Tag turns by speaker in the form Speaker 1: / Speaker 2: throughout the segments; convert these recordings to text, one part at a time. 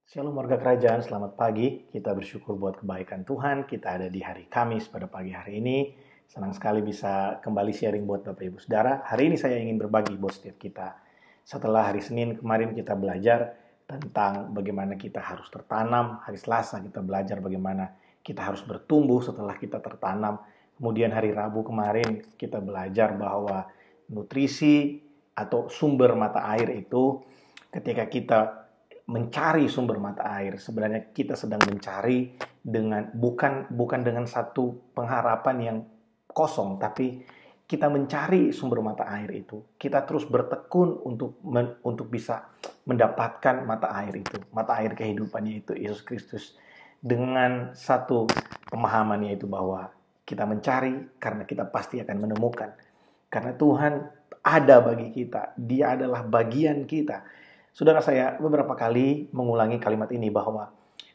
Speaker 1: Shalom warga kerajaan, selamat pagi. Kita bersyukur buat kebaikan Tuhan. Kita ada di hari Kamis pada pagi hari ini. Senang sekali bisa kembali sharing buat Bapak Ibu Saudara. Hari ini saya ingin berbagi buat setiap kita. Setelah hari Senin kemarin kita belajar tentang bagaimana kita harus tertanam. Hari Selasa kita belajar bagaimana kita harus bertumbuh setelah kita tertanam. Kemudian hari Rabu kemarin kita belajar bahwa nutrisi atau sumber mata air itu ketika kita mencari sumber mata air, sebenarnya kita sedang mencari dengan bukan dengan satu pengharapan yang kosong, tapi kita mencari sumber mata air itu. Kita terus bertekun untuk bisa mendapatkan mata air itu, mata air kehidupannya itu Yesus Kristus, dengan satu pemahaman, yaitu bahwa kita mencari karena kita pasti akan menemukan. Karena Tuhan ada bagi kita, Dia adalah bagian kita. Saudara, saya beberapa kali mengulangi kalimat ini bahwa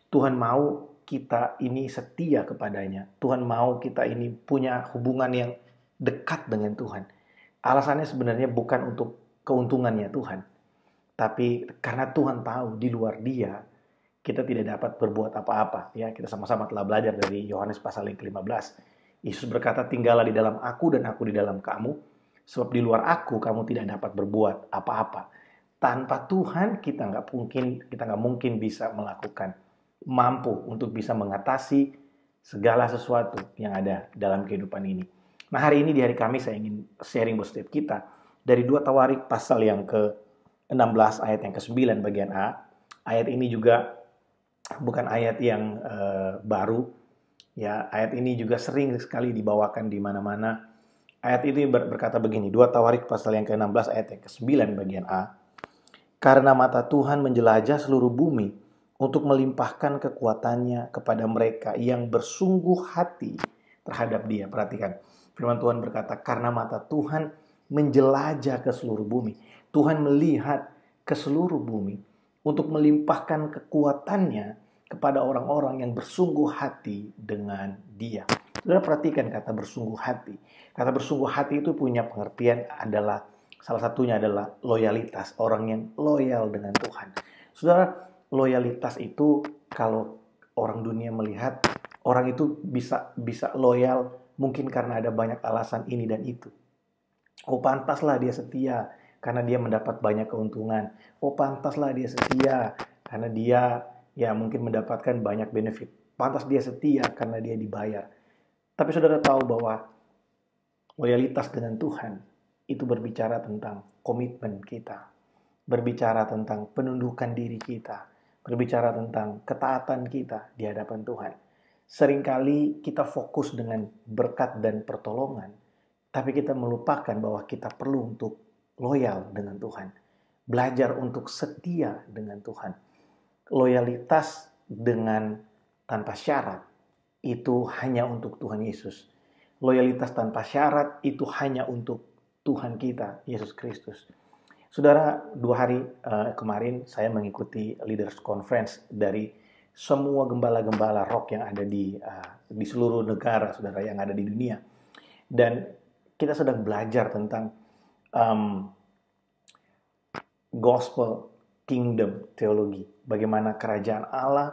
Speaker 1: Tuhan mau kita ini setia kepadanya. Tuhan mau kita ini punya hubungan yang dekat dengan Tuhan. Alasannya sebenarnya bukan untuk keuntungannya Tuhan, tapi karena Tuhan tahu di luar Dia kita tidak dapat berbuat apa-apa. Ya, kita sama-sama telah belajar dari Yohanes pasal yang ke-15. Yesus berkata, "Tinggallah di dalam aku dan aku di dalam kamu, sebab di luar aku kamu tidak dapat berbuat apa-apa." Tanpa Tuhan kita nggak mungkin bisa mampu untuk bisa mengatasi segala sesuatu yang ada dalam kehidupan ini. Nah, hari ini di hari Kamis saya ingin sharing buat setiap kita dari 2 Tawarik pasal yang ke-16 ayat yang ke-9 bagian A. Ayat ini juga bukan ayat yang baru, ya. Ayat ini juga sering sekali dibawakan di mana-mana. Ayat ini berkata begini, 2 Tawarik pasal yang ke-16 ayat yang ke-9 bagian A. Karena mata Tuhan menjelajah seluruh bumi untuk melimpahkan kekuatannya kepada mereka yang bersungguh hati terhadap Dia. Perhatikan, firman Tuhan berkata, karena mata Tuhan menjelajah ke seluruh bumi. Tuhan melihat ke seluruh bumi untuk melimpahkan kekuatannya kepada orang-orang yang bersungguh hati dengan Dia. Saudara, perhatikan kata bersungguh hati. Kata bersungguh hati itu punya pengertian adalah, salah satunya adalah loyalitas, orang yang loyal dengan Tuhan. Saudara, loyalitas itu kalau orang dunia melihat, orang itu bisa loyal mungkin karena ada banyak alasan ini dan itu. Oh, pantaslah dia setia karena dia mendapat banyak keuntungan. Oh, pantaslah dia setia karena dia mungkin mendapatkan banyak benefit. Pantas dia setia karena dia dibayar. Tapi saudara tahu bahwa loyalitas dengan Tuhan itu berbicara tentang komitmen kita, berbicara tentang penundukan diri kita, berbicara tentang ketaatan kita di hadapan Tuhan. Seringkali kita fokus dengan berkat dan pertolongan, tapi kita melupakan bahwa kita perlu untuk loyal dengan Tuhan, belajar untuk setia dengan Tuhan. Loyalitas dengan tanpa syarat itu hanya untuk Tuhan Yesus. Loyalitas tanpa syarat itu hanya untuk Tuhan kita, Yesus Kristus. Saudara, 2 hari kemarin saya mengikuti Leaders Conference dari semua gembala-gembala rock yang ada di seluruh negara, saudara, yang ada di dunia. Dan kita sedang belajar tentang gospel kingdom teologi. Bagaimana kerajaan Allah,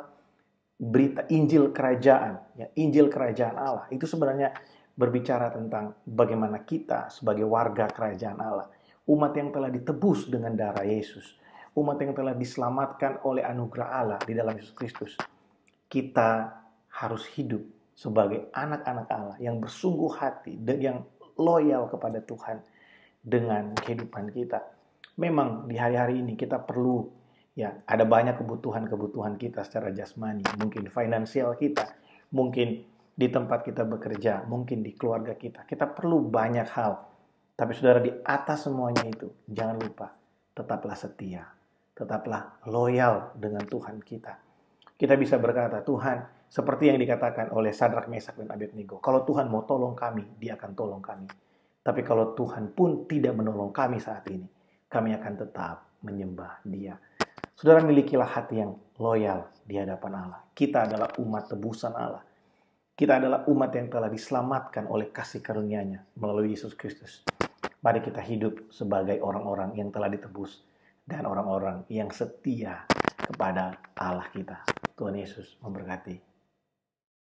Speaker 1: berita Injil kerajaan, ya, Injil kerajaan Allah. Itu sebenarnya berbicara tentang bagaimana kita sebagai warga kerajaan Allah, umat yang telah ditebus dengan darah Yesus, umat yang telah diselamatkan oleh anugerah Allah di dalam Yesus Kristus. Kita harus hidup sebagai anak-anak Allah yang bersungguh hati dan yang loyal kepada Tuhan dengan kehidupan kita. Memang di hari-hari ini kita perlu, ya, ada banyak kebutuhan kita secara jasmani, mungkin finansial kita, mungkin di tempat kita bekerja, mungkin di keluarga kita. Kita perlu banyak hal. Tapi saudara, di atas semuanya itu, jangan lupa, tetaplah setia. Tetaplah loyal dengan Tuhan kita. Kita bisa berkata, Tuhan, seperti yang dikatakan oleh Sadrak, Mesak, dan Abednego, kalau Tuhan mau tolong kami, Dia akan tolong kami. Tapi kalau Tuhan pun tidak menolong kami saat ini, kami akan tetap menyembah Dia. Saudara, milikilah hati yang loyal di hadapan Allah. Kita adalah umat tebusan Allah. Kita adalah umat yang telah diselamatkan oleh kasih karunia-Nya melalui Yesus Kristus. Mari kita hidup sebagai orang-orang yang telah ditebus dan orang-orang yang setia kepada Allah kita. Tuhan Yesus memberkati.